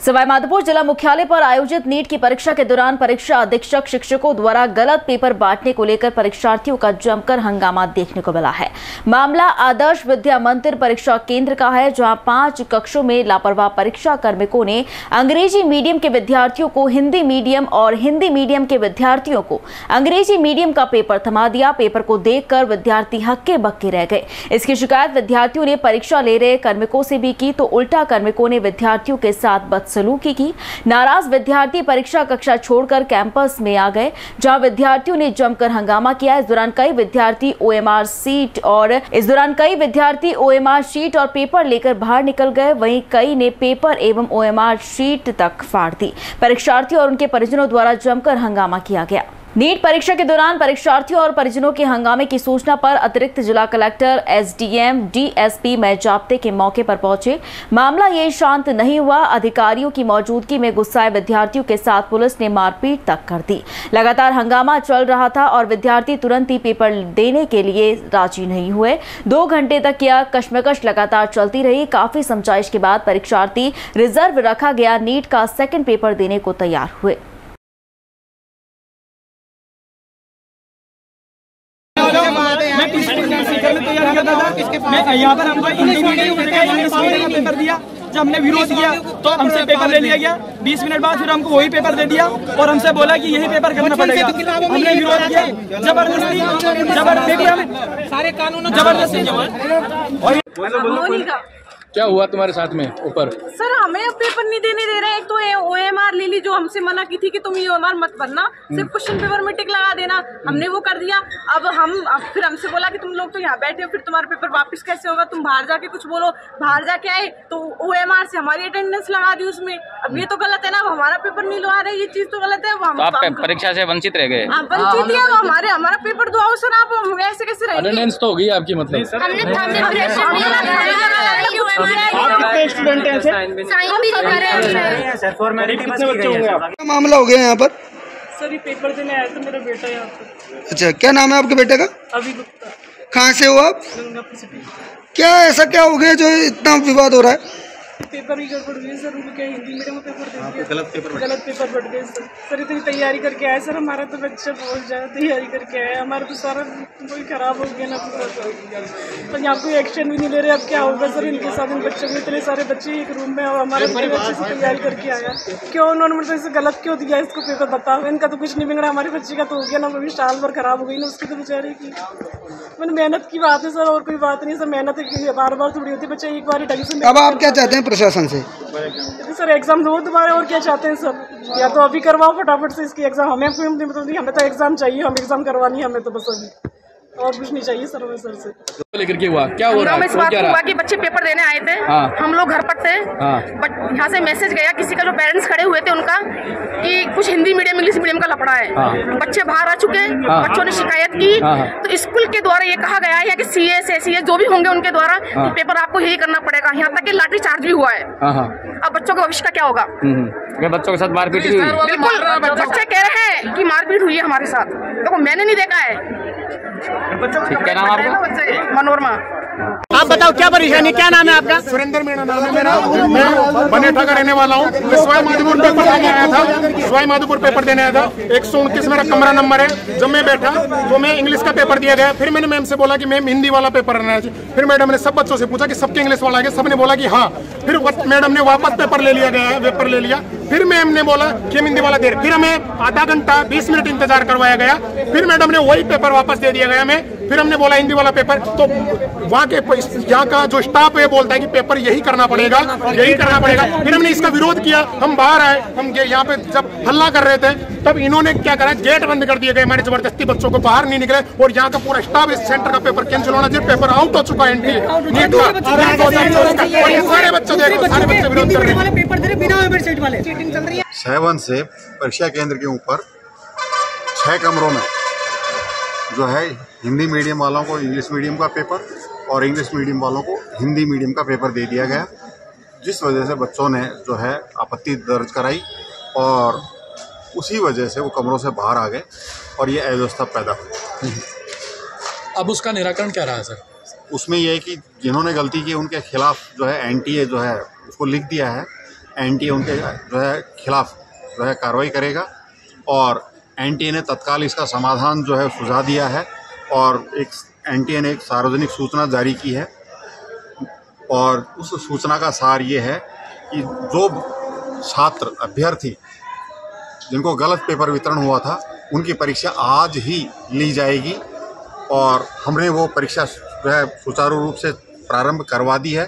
सवाईमाधोपुर जिला मुख्यालय पर आयोजित नीट की परीक्षा के दौरान परीक्षा अधीक्षक शिक्षकों द्वारा गलत पेपर बांटने को लेकर परीक्षार्थियों का जमकर हंगामा देखने को मिला है। मामला आदर्श विद्या मंदिर परीक्षा केंद्र का है, जहां 5 कक्षों में लापरवाह परीक्षा कार्मिकों ने अंग्रेजी मीडियम के विद्यार्थियों को हिंदी मीडियम और हिंदी मीडियम के विद्यार्थियों को अंग्रेजी मीडियम का पेपर थमा दिया। पेपर को देखकर विद्यार्थी हक्के बक्के रह गए। इसकी शिकायत विद्यार्थियों ने परीक्षा ले रहे कार्मिकों से भी की, तो उल्टा कार्मिकों ने विद्यार्थियों के साथ बदसलूकी की। नाराज विद्यार्थी परीक्षा कक्षा छोड़कर कैंपस में आ गए, जहां विद्यार्थियों ने जमकर हंगामा किया। इस दौरान कई विद्यार्थी ओएमआर शीट और पेपर लेकर बाहर निकल गए। वहीं कई ने पेपर एवं ओएमआर शीट तक फाड़ दी। परीक्षार्थियों और उनके परिजनों द्वारा जमकर हंगामा किया गया। नीट परीक्षा के दौरान परीक्षार्थियों और परिजनों के हंगामे की सूचना पर अतिरिक्त जिला कलेक्टर, एसडीएम, डीएसपी मेजाप्ते के मौके पर पहुंचे। मामला ये शांत नहीं हुआ। अधिकारियों की मौजूदगी में गुस्साए विद्यार्थियों के साथ पुलिस ने मारपीट तक कर दी। लगातार हंगामा चल रहा था और विद्यार्थी तुरंत ही पेपर देने के लिए राजी नहीं हुए। 2 घंटे तक यह कशमकश लगातार चलती रही। काफी समझाइश के बाद परीक्षार्थी रिजर्व रखा गया नीट का सेकेंड पेपर देने को तैयार हुए। मैं यहाँ पर हमको इंग्लिश मीडियम का पेपर दिया। जब हमने विरोध किया तो हमसे पेपर ले लिया गया। 20 मिनट बाद फिर हमको वही पेपर दे दिया और हमसे बोला कि यही पेपर करना पड़ेगा। हमने विरोध किया, जबरदस्ती हमें सारे कानून जबरदस्ती। क्या हुआ तुम्हारे साथ में ऊपर? सर हमें अब पेपर नहीं देने दे रहे हैं। एक तो ओएमआर ले ली, जो हमसे मना की थी कि तुम ये ओएमआर मत भरना, सिर्फ क्वेश्चन पेपर में टिक लगा देना। हमने वो कर दिया। अब फिर हमसे बोला कि तुम लोग तो यहाँ बैठे हो, फिर तुम्हारा पेपर वापस कैसे होगा? तुम बाहर जाके कुछ बोलो। बाहर जाके आए तो ओएमआर से हमारी अटेंडेंस लगा दी उसमें। अब ये तो गलत है ना, हमारा पेपर नहीं लगा रहे, ये चीज तो गलत है। तो आप परीक्षा से वंचित रह गए? वंचित है, हमारा पेपर दो आओ सर। आप ऐसे कैसे रहेंगे? अटेंडेंस तो होगी आपकी, मतलब स्टूडेंट हैं सर। फॉर्मेलिटी कितने बच्चे होंगे आप? क्या मामला हो गया यहाँ पर? सर ये पेपर देने आया था मेरा बेटा यहाँ पर। अच्छा, क्या नाम है आपके बेटे का? अभी गुप्ता। कहाँ से हो आप? गंगापुर सिटी। क्या ऐसा क्या हो गया जो इतना विवाद हो रहा है? पेपर ही गड़बड़ हुई सर। उनको क्या हिंदी मीडियम में पेपर दे दिया, गलत पेपर बढ़ गए सर। सर इतनी तैयारी करके आए सर, हमारा तो बच्चा बहुत ज़्यादा तैयारी करके आया। हमारा तो सारा कोई खराब हो गया ना पूरा। तो यहाँ कोई एक्शन भी नहीं ले रहे। अब क्या होगा सर इनके साथ? इन बच्चों को, इतने सारे बच्चे एक रूम में और हमारे बच्चे से तैयारी करके आया। क्यों उन्होंने मतलब इसे गलत क्यों दिया इसको पेपर? बताओ। इनका तो कुछ नहीं बिगड़ा, हमारे बच्चे का तो हो गया ना। वो भी साल भर खराब हो गई ना उसकी तो बेचारे की। मैंने मेहनत की बात है सर, और कोई बात नहीं सर। मेहनत बार बार थोड़ी होती है, बच्चे एक बार ढंग से। अब आप क्या चाहते हैं प्रशासन से? तो सर एग्जाम दो दोबारा, और क्या चाहते हैं सर? या तो अभी करवाओ फटाफट से इसकी एग्जाम। हमें तो एग्जाम चाहिए, हम एग्जाम करवानी है हमें तो बस अभी, और कुछ नहीं चाहिए सर हमें सर से। तो लेकर के हुआ क्या हो रहा है? इस बात को हुआ कि बच्चे पेपर देने आए थे। हम लोग घर पर थे, बट यहाँ से मैसेज गया किसी का, जो पेरेंट्स खड़े हुए थे उनका, कि कुछ हिंदी मीडियम इंग्लिश मीडियम का लफड़ा है। बच्चे बाहर आ चुके, बच्चों ने शिकायत की। तो स्कूल के द्वारा ये कहा गया है कि सीए जो भी होंगे उनके द्वारा पेपर आपको यही करना पड़ेगा। यहाँ तक कि लाठी चार्ज भी हुआ है। अब बच्चों के भविष्य का क्या होगा? बच्चों के साथ मारपीट हुई? बिल्कुल, बच्चे कह रहे हैं कि मारपीट हुई है हमारे साथ। देखो मैंने नहीं देखा है। क्या नाम आपका? मनोरमा। आप बताओ क्या परेशानी, क्या नाम है आपका? सुरेंद्र मेरा नाम है। मैं बनेठा का रहने वाला हूँ। मैं सवाईमाधोपुर पेपर देने आया था। सवाईमाधोपुर पेपर देने आया था। 129 मेरा कमरा नंबर है। जब मैं बैठा तो मैं इंग्लिश का पेपर दिया गया। फिर मैंने मैम से बोला कि मैम हिंदी वाला पेपर रहना चाहिए। फिर मैडम ने सब बच्चों से पूछा कि सबके इंग्लिश वाला है? सबने बोला कि हाँ। फिर मैडम ने वापस पेपर ले लिया। फिर मैम ने बोला कि हम हिंदी वाला दे रहे। फिर हमें आधा घंटा 20 मिनट इंतजार करवाया गया। फिर मैडम ने वही पेपर वापस दे दिया गया हमें। फिर हमने बोला हिंदी वाला पेपर, तो वहाँ के यहाँ का जो स्टाफ है बोलता है कि पेपर यही करना पड़ेगा। फिर हमने इसका विरोध किया। हम बाहर आए, हम यहाँ पे जब हल्ला कर रहे थे तब इन्होंने क्या करा, गेट बंद कर दिए गए हमारे जबरदस्ती। बच्चों को बाहर नहीं निकले और यहाँ का पूरा स्टाफ इस सेंटर का पेपर कैंसिल होना चाहिए। पेपर आउट हो चुका है एंट्री नीट का। सारे बच्चे देखो, सारे बच्चे विरोध कर रहे हैं। 7 से परीक्षा केंद्र के ऊपर 6 कमरों में जो है हिंदी मीडियम वालों को इंग्लिश मीडियम का पेपर और इंग्लिश मीडियम वालों को हिंदी मीडियम का पेपर दे दिया गया, जिस वजह से बच्चों ने जो है आपत्ति दर्ज कराई और उसी वजह से वो कमरों से बाहर आ गए और ये अव्यवस्था पैदा हुई। अब उसका निराकरण क्या रहा है सर? उसमें यह है कि जिन्होंने गलती की उनके खिलाफ जो है एनटीए जो है उसको लिख दिया है एनटीए उनके जो है खिलाफ जो है कार्रवाई करेगा और एनटीए ने तत्काल इसका समाधान जो है सुझा दिया है और एनटीए ने एक सार्वजनिक सूचना जारी की है और उस सूचना का सार ये है कि जो छात्र अभ्यर्थी जिनको गलत पेपर वितरण हुआ था उनकी परीक्षा आज ही ली जाएगी और हमने वो परीक्षा जो है सुचारू रूप से प्रारंभ करवा दी है।